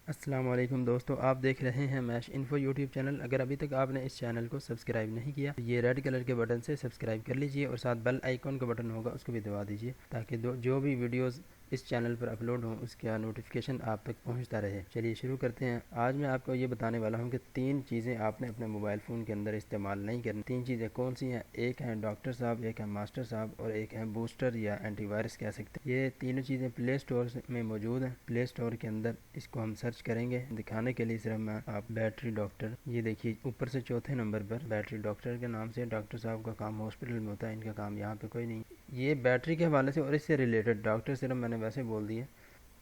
السلام علیکم دوستو، آپ دیکھ رہے ہیں میش انفو یوٹیوب چینل۔ اگر ابھی تک آپ نے اس چینل کو سبسکرائب نہیں کیا تو یہ ریڈ کلر کے بٹن سے سبسکرائب کر لیجئے اور ساتھ بیل آئیکن کا بٹن ہوگا اس کو بھی دبا دیجئے تاکہ جو بھی ویڈیوز اس چینل پر اپلوڈ ہوں اس کا نوٹیفیکیشن آپ تک پہنچتا رہے۔ چلیے شروع کرتے ہیں۔ آج میں آپ کو یہ بتانے والا ہوں کہ 3 چیزیں آپ نے اپنے موبائل فون کے اندر استعمال نہیں کرنی۔ 3 چیزیں کون سی ہیں؟ ایک ہے ڈاکٹر صاحب، ایک ہے ماسٹر صاحب اور ایک ہے بوسٹر یا اینٹی وائرس کہہ سکتے ہیں۔ یہ تینوں چیزیں پلے سٹور میں موجود ہیں۔ پلے سٹور کے اندر اس کو ہم سرچ کریں گے۔ دکھانے کے لیے صرف میں آپ بیٹری ڈاکٹر، یہ دیکھیے اوپر سے چوتھے نمبر پر بیٹری ڈاکٹر کے نام سے۔ ڈاکٹر صاحب کا کام ہاسپٹل میں ہوتا ہے، ان کا کام یہاں پہ کوئی نہیں۔ یہ بیٹری کے حوالے سے اور اس سے ریلیٹڈ، ڈاکٹر صرف میں نے ویسے بول دیا،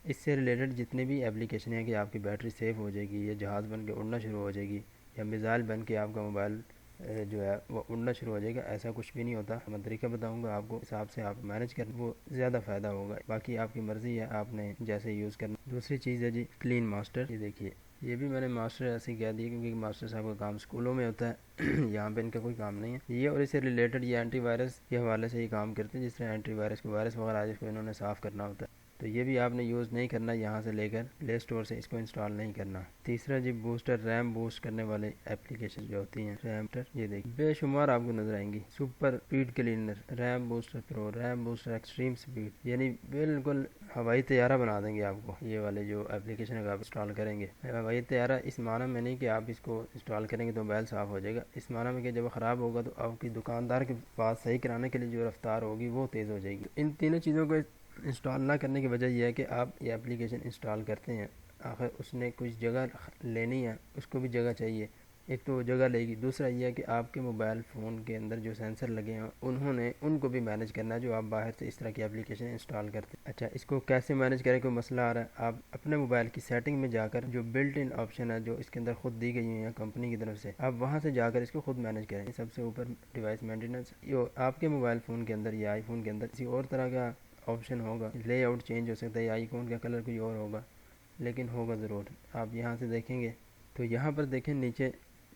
اس سے ریلیٹڈ جتنے بھی ایپلیکیشن ہیں کہ آپ کی بیٹری سیف ہو جائے گی، یہ جہاز بن کے اڑنا شروع ہو جائے گی یا میزائل بن کے آپ کا موبائل جو ہے وہ اڑنا شروع ہو جائے گا، ایسا کچھ بھی نہیں ہوتا۔ میں طریقہ بتاؤں گا آپ کو، حساب سے آپ مینج کر وہ زیادہ فائدہ ہوگا، باقی آپ کی مرضی ہے، آپ نے جیسے یوز کرنا۔ دوسری چیز ہے جی کلین ماسٹر، یہ دیکھیے یہ بھی میں نے ماسٹر ایسے ہی کہہ دی کیونکہ ماسٹر صاحب کا کام اسکولوں میں ہوتا ہے یہاں پہ ان کا کوئی کام نہیں ہے۔ یہ اور اس سے ریلیٹڈ یہ اینٹی وائرس کے حوالے سے ہی کام کرتے ہیں، جس طرح اینٹی وائرس کو وائرس وغیرہ آ جس کو انہوں نے صاف کرنا ہوتا ہے، تو یہ بھی آپ نے یوز نہیں کرنا، یہاں سے لے کر پلے سٹور سے اس کو انسٹال نہیں کرنا۔ تیسرا جی بوسٹر، ریم بوسٹ کرنے والے ایپلیکیشن جو ہوتی ہیں، ریم یہ دیکھیں بے شمار آپ کو نظر آئیں گی۔ Super speed cleaner, RAM booster pro, RAM booster extreme speed, یعنی بالکل ہوائی طیارہ بنا دیں گے آپ کو یہ والے جو ایپلیکیشن آپ انسٹال کریں گے۔ ہوائی طیارہ اس معنی میں نہیں کہ آپ اس کو انسٹال کریں گے تو موبائل صاف ہو جائے گا، اس معنی میں کہ جب خراب ہوگا تو آپ کی دکاندار کے پاس صحیح کرانے کے لیے جو رفتار ہوگی وہ تیز ہو جائے گی۔ ان تینوں چیزوں کو انسٹال نہ کرنے کی وجہ یہ ہے کہ آپ یہ اپلیکیشن انسٹال کرتے ہیں، آخر اس نے کچھ جگہ لینی ہے، اس کو بھی جگہ چاہیے، ایک تو وہ جگہ لے گی، دوسرا یہ ہے کہ آپ کے موبائل فون کے اندر جو سینسر لگے ہیں انہوں نے ان کو بھی مینیج کرنا ہے جو آپ باہر سے اس طرح کی اپلیکیشن انسٹال کرتے ہیں۔ اچھا اس کو کیسے مینیج کریں؟ کوئی مسئلہ آ رہا ہے، آپ اپنے موبائل کی سیٹنگ میں جا کر جو بلٹ ان آپشن ہے جو اس کے اندر خود دی گئی ہیں کمپنی کی طرف سے، آپ وہاں سے جا کر اس کو خود مینیج کریں۔ سب سے اوپر ڈیوائس مینٹیننس، آپ کے موبائل فون کے اندر یا آئی فون کے اندر کسی اور طرح کا آپشن ہوگا، لے آؤٹ چینج ہو سکتا ہے، یا آئیکن کا کلر کوئی اور ہوگا لیکن ہوگا ضرور۔ آپ یہاں سے دیکھیں گے تو یہاں پر دیکھیں نیچے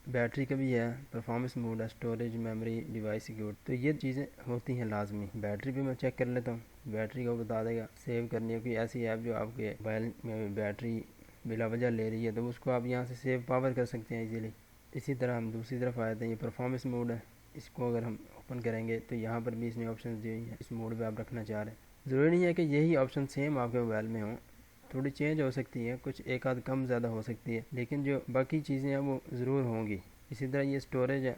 بیٹری کا بھی ہے، پرفارمنس موڈ ہے، اسٹوریج، میموری، ڈیوائس سیکیورٹی، تو یہ چیزیں ہوتی ہیں لازمی۔ بیٹری بھی میں چیک کر لیتا ہوں، بیٹری کو بتا دے گا۔ سیو کرنی ہے کوئی ایسی ایپ جو آپ کے موبائل میں بیٹری بلا وجہ لے رہی ہے تو اس کو آپ یہاں سے سیو پاور کر سکتے ہیں ایزیلی۔ اسی طرح ہم دوسری طرف آئے تھے، یہ پرفارمنس موڈ ہے، اس کو اگر ہم اوپن کریں گے تو یہاں پر بھی اس نے آپشنز دی ہوئی ہیں، اس موڈ پہ آپ رکھنا چاہ رہے ہیں۔ ضروری نہیں ہے کہ یہی آپشن سیم آپ کے موبائل میں ہوں، تھوڑی چینج ہو سکتی ہے، کچھ ایک آدھ کم زیادہ ہو سکتی ہے، لیکن جو باقی چیزیں ہیں وہ ضرور ہوں گی۔ اسی طرح یہ اسٹوریج ہے،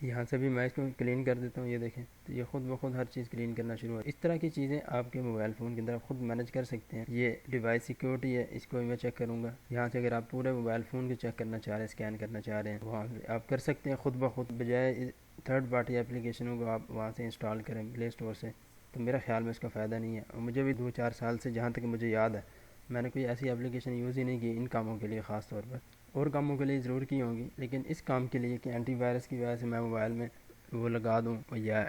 یہاں سے بھی میں اس کو کلین کر دیتا ہوں، یہ دیکھیں تو یہ خود بخود ہر چیز کلین کرنا شروع ہو۔ اس طرح کی چیزیں آپ کے موبائل فون کے اندر خود مینیج کر سکتے ہیں۔ یہ ڈیوائس سیکیورٹی ہے، اس کو میں چیک کروں گا یہاں سے۔ اگر آپ پورے موبائل فون کو چیک کرنا چاہ رہے ہیں، اسکین کرنا چاہ رہے ہیں، وہاں سے آپ کر سکتے ہیں خود بخود، بجائے تھرڈ پارٹی اپلیکیشنوں کو آپ وہاں سے انسٹال کریں پلے اسٹور سے، تو میرا خیال میں اس کا فائدہ نہیں ہے۔ اور مجھے بھی 2-4 سال سے جہاں تک مجھے یاد ہے میں نے کوئی ایسی اپلیکیشن یوز ہی نہیں کی ان کاموں کے لیے، خاص طور پر اور کاموں کے لیے ضرور کی ہوں گی، لیکن اس کام کے لیے کہ اینٹی وائرس کی وجہ سے میں موبائل میں وہ لگا دوں یا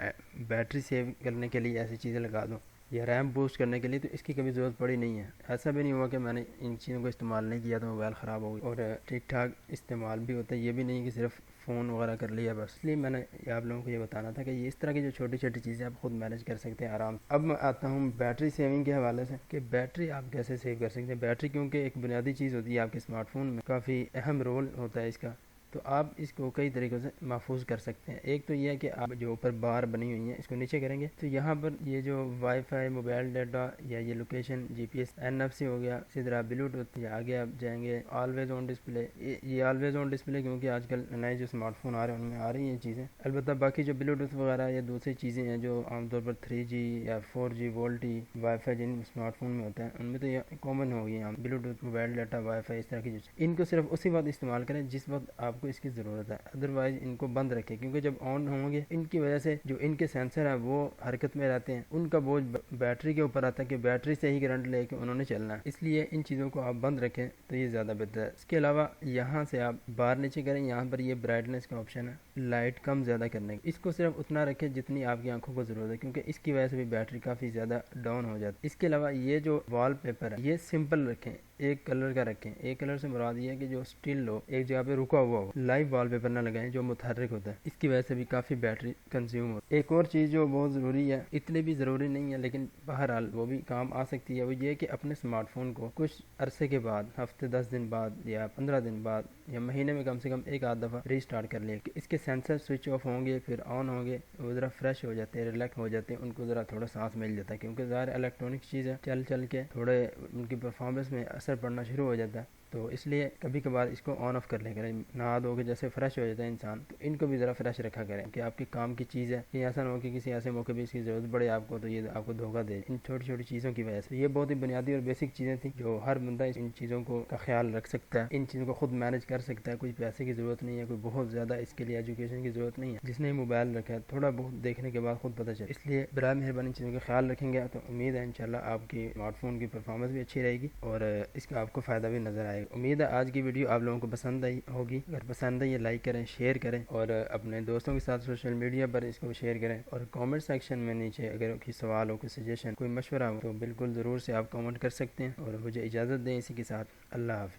بیٹری سیو کرنے کے لیے ایسی چیزیں لگا دوں یا ریم بوسٹ کرنے کے لیے، تو اس کی کبھی ضرورت پڑی نہیں ہے۔ ایسا بھی نہیں ہوا کہ میں نے ان چیزوں کو استعمال نہیں کیا تو موبائل خراب ہو گئی، اور ٹھیک ٹھاک استعمال بھی ہوتا ہے، یہ بھی نہیں کہ صرف فون وغیرہ کر لیا بس۔ اس لیے میں نے آپ لوگوں کو یہ بتانا تھا کہ یہ اس طرح کی جو چھوٹی چھوٹی چیزیں آپ خود مینیج کر سکتے ہیں آرام سے۔ اب میں آتا ہوں بیٹری سیونگ کے حوالے سے کہ بیٹری آپ کیسے سیو کر سکتے ہیں۔ بیٹری کیونکہ ایک بنیادی چیز ہوتی ہے آپ کے اسمارٹ فون میں، کافی اہم رول ہوتا ہے اس کا، تو آپ اس کو کئی طریقوں سے محفوظ کر سکتے ہیں۔ ایک تو یہ ہے کہ آپ جو اوپر بار بنی ہوئی ہیں اس کو نیچے کریں گے تو یہاں پر یہ جو وائی فائی، موبائل ڈیٹا یا یہ location, G P S, N F C ہو گیا، اسی طرح بلوٹوتھ، یا آگے آپ جائیں گے آلویز آن ڈسپلے، یہ آلویز آن ڈسپلے کیونکہ آج کل نئے جو اسمارٹ فون آ رہے ہیں ان میں آ رہی ہیں چیزیں۔ البتہ باقی جو بلوٹوتھ وغیرہ یا دوسری چیزیں ہیں جو عام طور پر 3G یا 4G وولٹی وائی فائی جن اسمارٹ فون میں ہوتا ہے ان میں تو یہ کامن ہو گئی ہیں، Bluetooth, mobile data, wifi, اس طرح کی ان کو صرف اسی وقت استعمال کریں جس وقت آپ کو اس کی ضرورت ہے، ادروائز ان کو بند رکھیں، کیونکہ جب آن ہوں گے ان کی وجہ سے جو ان کے سینسر ہیں وہ حرکت میں رہتے ہیں، ان کا بوجھ بیٹری کے اوپر آتا ہے کہ بیٹری سے ہی کرنٹ لے کے انہوں نے چلنا ہے، اس لیے ان چیزوں کو آپ بند رکھیں تو یہ زیادہ بہتر ہے۔ اس کے علاوہ یہاں سے آپ بار نیچے کریں، یہاں پر یہ برائٹنس کا آپشن ہے، لائٹ کم زیادہ کرنے کی، اس کو صرف اتنا رکھیں جتنی آپ کی آنکھوں کو ضرورت ہے، کیونکہ اس کی وجہ سے بھی بیٹری کافی زیادہ ڈاؤن ہو جاتی ہے۔ اس کے علاوہ یہ جو وال پیپر ہے یہ سمپل رکھیں، ایک کلر کا رکھیں۔ ایک کلر سے مراد یہ ہے کہ جو اسٹل ہو، ایک جگہ پہ رکا ہوا ہو۔ لائیو وال پیپر نہ لگائیں جو متحرک ہوتا ہے، اس کی وجہ سے بھی کافی بیٹری کنزیوم ہو۔ ایک اور چیز جو بہت ضروری ہے، اتنی بھی ضروری نہیں ہے لیکن بہرحال وہ بھی کام آ سکتی ہے، وہ یہ کہ اپنے اسمارٹ فون کو کچھ عرصے کے بعد، ہفتے 10 دن بعد یا 15 دن بعد یا مہینے میں کم سے کم ایک آدھ دفعہ ری اسٹارٹ کر لیں۔ اس کے سینسر سوئچ آف ہوں گے پھر آن ہوں گے، وہ ذرا فریش ہو جاتے ہیں، ریلیکس ہو جاتے ہیں، ان کو ذرا تھوڑا سانس مل جاتا ہے، کیونکہ ظاہر الیکٹرانک چیز ہے، چل چل کے تھوڑے ان کی پرفارمنس میں اثر پڑنا شروع ہو جاتا ہے، تو اس لیے کبھی کبھار اس کو آن آف کر لیں کریں۔ نہا دھو کے جیسے فریش ہو جاتا ہے انسان، تو ان کو بھی ذرا فریش رکھا کریں کہ آپ کے کام کی چیز ہے، کہ ایسا نہ ہو کہ کسی ایسے موقع پہ اس کی ضرورت پڑے آپ کو تو یہ آپ کو دھوکہ دے ان چھوٹی چھوٹی چیزوں کی وجہ سے۔ یہ بہت ہی بنیادی اور بیسک چیزیں تھیں جو ہر بندہ ان چیزوں کو کا خیال رکھ سکتا ہے، ان چیزوں کو خود مینج کر سکتا ہے۔ کوئی پیسے کی ضرورت نہیں ہے، کوئی بہت زیادہ اس کے لیے ایجوکیشن کی ضرورت نہیں ہے، جس نے موبائل رکھا ہے تھوڑا بہت دیکھنے کے بعد خود پتہ چلے۔ اس لیے برائے مہربانی چیزوں کا خیال رکھیں گے تو امید ہے انشاءاللہ آپ کی اسمارٹ فون کی پرفارمنس بھی اچھی رہے گی اور اس کا آپ کو فائدہ بھی نظر آئے گا۔ امید ہے آج کی ویڈیو آپ لوگوں کو پسند آئی ہوگی، اگر پسند ہے یہ لائک کریں، شیئر کریں اور اپنے دوستوں کے ساتھ سوشل میڈیا پر اس کو شیئر کریں، اور کامنٹ سیکشن میں نیچے اگر کوئی سوال ہو، کوئی سجیشن، کوئی مشورہ ہو تو بالکل ضرور سے آپ کامنٹ کر سکتے ہیں، اور مجھے اجازت دیں اسی کے ساتھ اللہ حافظ۔